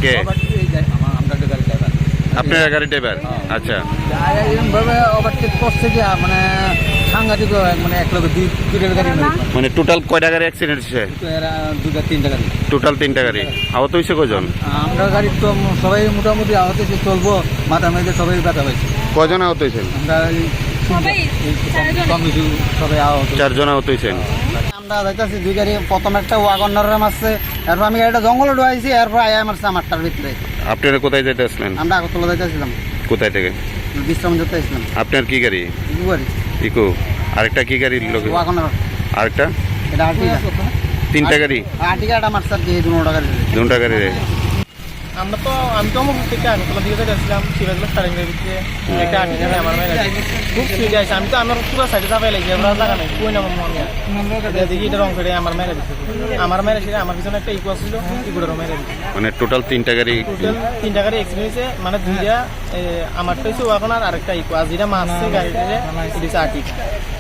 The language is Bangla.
কে? আপনার গাড়ি ড্রাইভার? আচ্ছা, এরকমভাবে ওভারটেক করছে কি মানে সাংঘাতিক, মানে এক লোক দুইটার গাড়ি মানে টোটাল কয়টা গাড়ি অ্যাক্সিডেন্ট হয়েছে? দুটা তিনটা গাড়ি। টোটাল 3টা গাড়ি। আহত হয়েছে কজন? আমরা গাড়ির তো সবাই মোটামুটি আহত হয়েছে, চলবো মাথার মধ্যে সবাই ব্যথা পাইছে। কজন আহত হয়েছেন? আমরা কম বেশি সবাই আহত। 4 জন আহত হয়েছেন। আমরা যাইতেছি দুই গাড়ি, প্রথম একটা ওয়াগনার মারছে, এরপর আমি গাড়িটা জঙ্গলে ঢুকাইছি, এরপর আয়া মারছে আমারটার ভিতরে। আপনারা কোথায় যেতে আসলেন? আমরা আগরতলা যাইতেছিলাম, কোথায় থেকে? বিশ্রাম যেতে আসলাম। আপনার কি গাড়ি? গাড়ি ইকো। আরেকটা কি গাড়ির লোক? ওয়াগনার। আরেকটা? এটা আর্টিকা। 3টা গাড়ি? আর্টিকাটা মারছে আর কি, দুটো গাড়ি। 2টা গাড়ি। আমি তো আমার থেকে আগরতলা দিকে যাচ্ছিলাম, সিরাজগঞ্জ স্টারিংয়ের ভিতরে একটা আর্টিকা আমার মেয়ে গাড়ি খুব স্পিডে আছে। আমি তো আমার পুরো সাইডে চাপাই লাগি, এবার জায়গা নেই, কই না মনে দেখি এটা রং করে আমার মেয়ে দিচ্ছে। আমার মেয়ে সেটা আমার পিছনে একটা ইকো ছিল, ইকোটারও মেয়ে দিচ্ছে। মানে টোটাল 3টা গাড়ি? টোটাল 3টা গাড়ি এক্সিডেন্ট হয়েছে, মানে দুইটা আমারটা হচ্ছে ওয়াগনার আর একটা ইকো। আর যেটা মারছে গাড়িটা এটা হচ্ছে আর্টিকা।